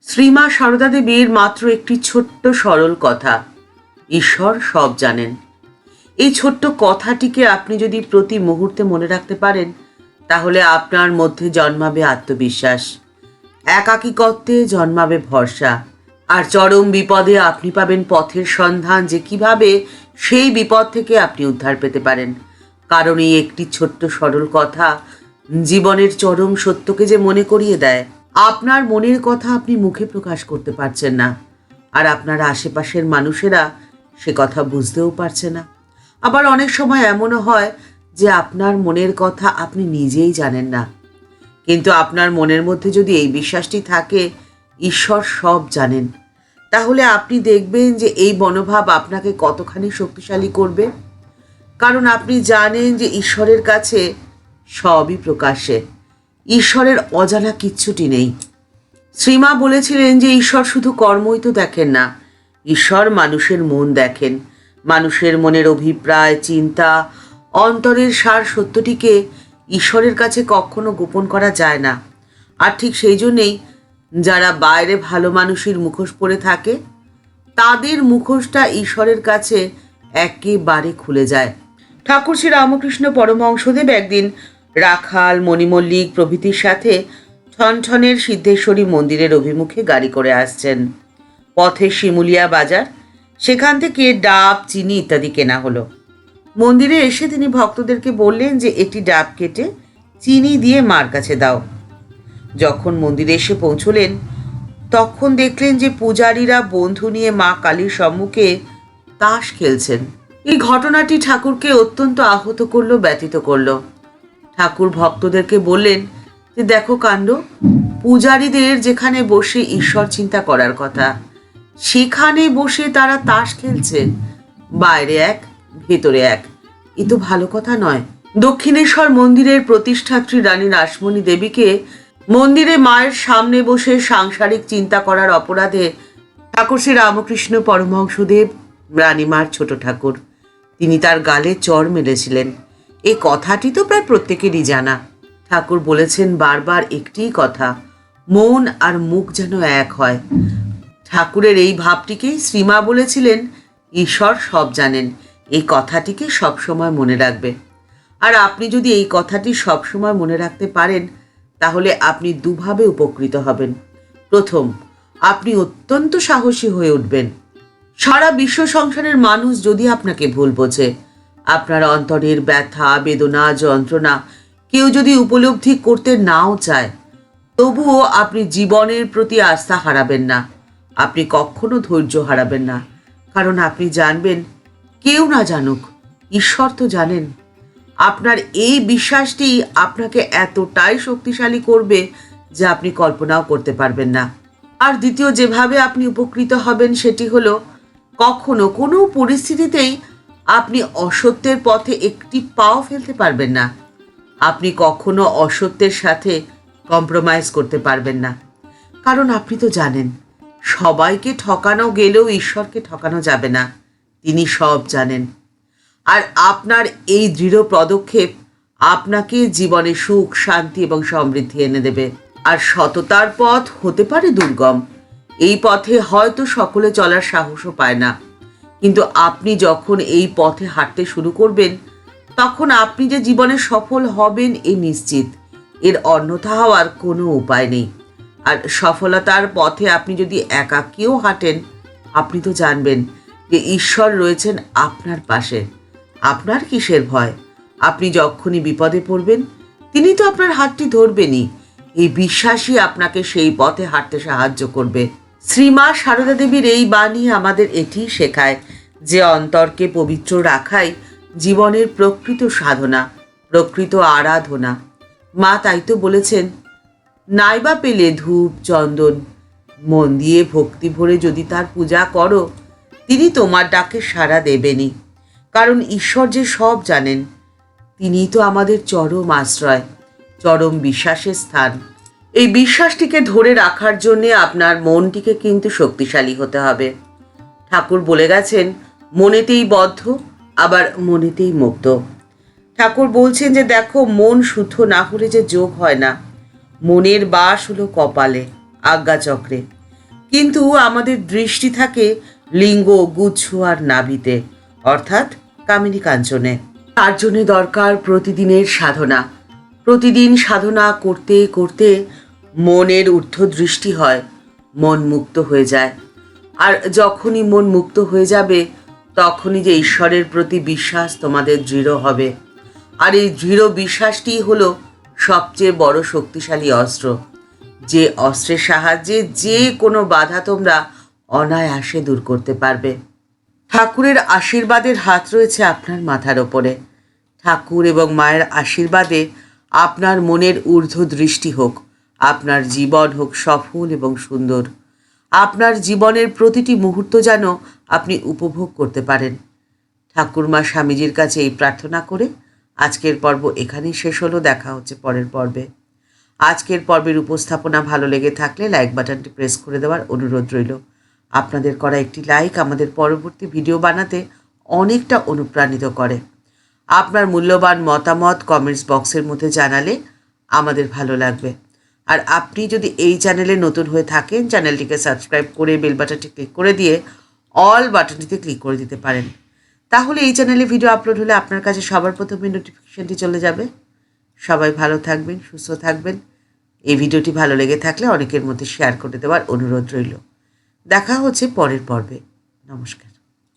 শ্রীমা সারদা দেবীর মাত্র একটি ছোট্ট সরল কথা, ঈশ্বর সব জানেন। এই ছোট্ট কথাটিকে আপনি যদি প্রতি মুহূর্তে মনে রাখতে পারেন, তাহলে আপনার মধ্যে জন্মাবে আত্মবিশ্বাস, একাকিত্বে জন্মাবে ভরসা, আর চরম বিপদে আপনি পাবেন পথের সন্ধান যে কিভাবে সেই বিপদ থেকে আপনি উদ্ধার পেতে পারেন। কারণ এই একটি ছোট্ট সরল কথা জীবনের চরম সত্যকে যে মনে করিয়ে দেয়। আপনার মনের কথা আপনি মুখে প্রকাশ করতে পারছেন না, আর আপনার আশেপাশের মানুষেরা সে কথা বুঝতেও পারছে না। আবার অনেক সময় এমনও হয় যে আপনার মনের কথা আপনি নিজেই জানেন না, কিন্তু আপনার মনের মধ্যে যদি এই বিশ্বাসটি থাকে ঈশ্বর সব জানেন, তাহলে আপনি দেখবেন যে এই মনোভাব আপনাকে কতখানি শক্তিশালী করবে। কারণ আপনি জানেন যে ঈশ্বরের কাছে সবই প্রকাশ্যে, ঈশ্বরের অজানা কিচ্ছুটি নেই। শ্রীমা বলেছিলেন যে ঈশ্বর শুধু কর্মই তো দেখেন না, ঈশ্বর মানুষের মন দেখেন। মানুষের মনের অভিপ্রায়, চিন্তা, অন্তরের সার সত্যটিকে ঈশ্বরের কাছে কখনো গোপন করা যায় না। আর ঠিক সেই জন্যেই যারা বাইরে ভালো মানুষের মুখোশ পরে থাকে, তাদের মুখোশটা ঈশ্বরের কাছে একেবারে খুলে যায়। ঠাকুর শ্রী রামকৃষ্ণ পরমহংসদেব একদিন রাখাল, মণিমল্লিক প্রভৃতির সাথে ঠনঠনের সিদ্ধেশ্বরী মন্দিরের অভিমুখে গাড়ি করে আসছেন। পথে শিমুলিয়া বাজার, সেখান থেকে ডাব, চিনি ইত্যাদি কেনা হলো। মন্দিরে এসে তিনি ভক্তদেরকে বললেন যে একটি ডাব কেটে চিনি দিয়ে মার কাছে দাও। যখন মন্দিরে এসে পৌঁছলেন, তখন দেখলেন যে পূজারীরা বন্ধু নিয়ে মা কালীর সম্মুখে তাস খেলছেন। এই ঘটনাটি ঠাকুরকে অত্যন্ত আহত করলো, ব্যথিত করলো। ঠাকুর ভক্তদেরকে বললেন যে দেখো কাণ্ড, পূজারীদের যেখানে বসে ঈশ্বর চিন্তা করার কথা, সেখানে বসে তারা তাস খেলছে। বাইরে এক, ভেতরে এক, এ তো ভালো কথা নয়। দক্ষিণেশ্বর মন্দিরের প্রতিষ্ঠাত্রী রানী রাসমণি দেবীকে মন্দিরে মায়ের সামনে বসে সাংসারিক চিন্তা করার অপরাধে ঠাকুর শ্রী রামকৃষ্ণ পরমহংসদেব, রানীমার ছোট ঠাকুর, তিনি তার গালে চড় মেরেছিলেন। এই কথাটি তো প্রায় প্রত্যেকেরই জানা। ঠাকুর বলেছেন বারবার একটিই কথা, মন আর মুখ যেন এক হয়। ঠাকুরের এই ভাবটিকেই শ্রীমা বলেছিলেন ঈশ্বর সব জানেন। এই কথাটিকে সবসময় মনে রাখবে। আর আপনি যদি এই কথাটি সবসময় মনে রাখতে পারেন, তাহলে আপনি দুভাবে উপকৃত হবেন। প্রথম, আপনি অত্যন্ত সাহসী হয়ে উঠবেন। সারা বিশ্ব সংসারের মানুষ যদি আপনাকে ভুল বোঝে, আপনার অন্তরের ব্যথা, বেদনা, যন্ত্রণা কেউ যদি উপলব্ধি করতে নাও চায়, তবুও আপনি জীবনের প্রতি আস্থা হারাবেন না। আপনি কখনো ধৈর্য হারাবেন না। কারণ আপনি জানবেন, কেউ না জানুক, ঈশ্বর তো জানেন। আপনার এই বিশ্বাসটি আপনাকে এতটাই শক্তিশালী করবে যে আপনি কল্পনাও করতে পারবেন না। আর দ্বিতীয় যেভাবে আপনি উপকৃত হবেন সেটি হলো, কখনো কোনো পরিস্থিতিতেই আপনি অসত্যের পথে একটি পাও ফেলতে পারবেন না। আপনি কখনো অসত্যের সাথে কম্প্রোমাইজ করতে পারবেন না। কারণ আপনি তো জানেন, সবাইকে ঠকানো গেলেও ঈশ্বরকে ঠকানো যাবে না, তিনি সব জানেন। আর আপনার এই দৃঢ় পদক্ষেপ আপনাকে জীবনে সুখ, শান্তি এবং সমৃদ্ধি এনে দেবে। আর সততার পথ হতে পারে দুর্গম, এই পথে হয়তো সকলে চলার সাহসও পায় না, কিন্তু আপনি যখন এই পথে হাঁটতে শুরু করবেন, তখন আপনি যে জীবনে সফল হবেন এই নিশ্চিত। এর অন্যথা হওয়ার কোনো উপায় নেই। আর সফলতার পথে আপনি যদি একাকীও হাঁটেন, আপনি তো জানবেন যে ঈশ্বর রয়েছেন আপনার পাশে। আপনার কিসের ভয়? আপনি যখনই বিপদে পড়বেন, তিনি তো আপনার হাতটি ধরবেনই। এই বিশ্বাসই আপনাকে সেই পথে হাঁটতে সাহায্য করবে। শ্রীমা সারদা দেবীর এই বাণী আমাদের এটি শেখায় যে অন্তরকে পবিত্র রাখাই জীবনের প্রকৃত সাধনা, প্রকৃত আরাধনা। মা তাই তো বলেছেন, নাইবা পেলে ধূপ চন্দন, মন দিয়ে ভক্তি ভরে যদি তার পূজা করো, তিনি তোমার ডাকে সাড়া দেবেনই। কারণ ঈশ্বর যে সব জানেন, তিনিই তো আমাদের চরম আশ্রয়, চরম বিশ্বাসের স্থান। এই বিশ্বাসটিকে ধরে রাখার জন্যে আপনার মনটিকে কিন্তু শক্তিশালী হতে হবে। ঠাকুর বলে গেছেন, মনেতেই বদ্ধ, আবার মনেতেই মুক্ত। ঠাকুর বলছেন যে দেখো, মন শুদ্ধ না হলে যে যোগ হয় না। মনের বাস হলো কপালে, আজ্ঞাচক্রে। কিন্তু আমাদের দৃষ্টি থাকে লিঙ্গ, গুচ্ছ আর নাভিতে, অর্থাৎ কামিনী কাঞ্চনে। তার জন্য দরকার প্রতিদিনের সাধনা। প্রতিদিন সাধনা করতে করতে মনের ঊর্ধ্ব দৃষ্টি হয়, মন মুক্ত হয়ে যায়। আর যখনই মন মুক্ত হয়ে যাবে, তখনই যে ঈশ্বরের প্রতি বিশ্বাস তোমাদের দৃঢ় হবে। আর এই দৃঢ় বিশ্বাসটি হলো সবচেয়ে বড় শক্তিশালী অস্ত্র, যে অস্ত্রের সাহায্যে যে কোনো বাধা তোমরা অনায়াসে দূর করতে পারবে। ঠাকুরের আশীর্বাদের হাত রয়েছে আপনার মাথার ওপরে। ঠাকুর এবং মায়ের আশীর্বাদে আপনার মনের ঊর্ধ্ব দৃষ্টি হোক, আপনার জীবন হোক সফল এবং সুন্দর। আপনার জীবনের প্রতিটি মুহূর্ত যেন আপনি উপভোগ করতে পারেন। ঠাকুরমা স্বামীজির কাছে এই প্রার্থনা করে আজকের পর্ব এখানেই শেষ হলো। দেখা হচ্ছে পরের পর্বে। আজকের পর্বের উপস্থাপনা ভালো লেগে থাকলে লাইক বাটনটি প্রেস করে দেওয়ার অনুরোধ রইল। আপনাদের করা একটি লাইক আমাদের পরবর্তী ভিডিও বানাতে অনেকটা অনুপ্রাণিত করে। আপনার মূল্যবান মতামত কমেন্টস বক্সের মধ্যে জানালে আমাদের ভালো লাগবে। আর আপনি যদি এই চ্যানেলে নতুন হয়ে থাকেন, চ্যানেলটিকে সাবস্ক্রাইব করে বেল বাটনটি ক্লিক করে দিয়ে অল বাটনটিতে ক্লিক করে দিতে পারেন। তাহলে এই চ্যানেলে ভিডিও আপলোড হলে আপনার কাছে সবার প্রথমে নোটিফিকেশনটি চলে যাবে। সবাই ভালো থাকবেন, সুস্থ থাকবেন। এই ভিডিওটি ভালো লেগে থাকলে অনেকের মধ্যে শেয়ার করে দেওয়ার অনুরোধ রইল। দেখা হচ্ছে পরের পর্বে। নমস্কার।